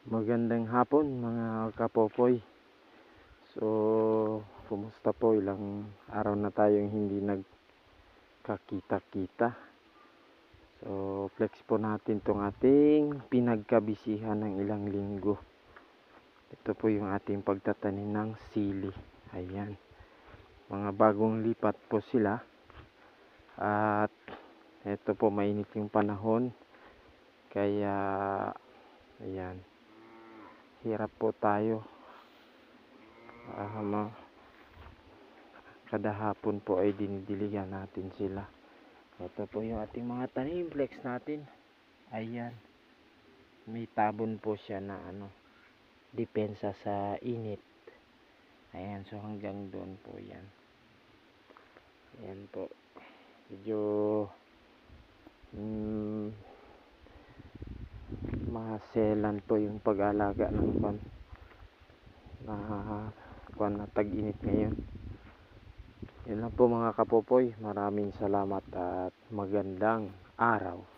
Magandang hapon mga kapopoy. So, kumusta po? Ilang araw na tayong hindi nagkakita-kita. So, flex po natin tong ating pinagkabisihan ng ilang linggo. Ito po yung ating pagtatanim ng sili. Ayan. Mga bagong lipat po sila. At ito po, mainit yung panahon. Kaya, ayan. Hirap po tayo. Kada hapon po ay dinidiligan natin sila. Ito po yung ating mga tanim. Flex natin. Ayan. May tabon po siya na depensa sa init. Ayan. So hanggang doon po yan. Ayan po. Medyo maselan po yung pag-alaga ng na tag-init ngayon. Yun lang po mga kapopoy. Maraming salamat at magandang araw.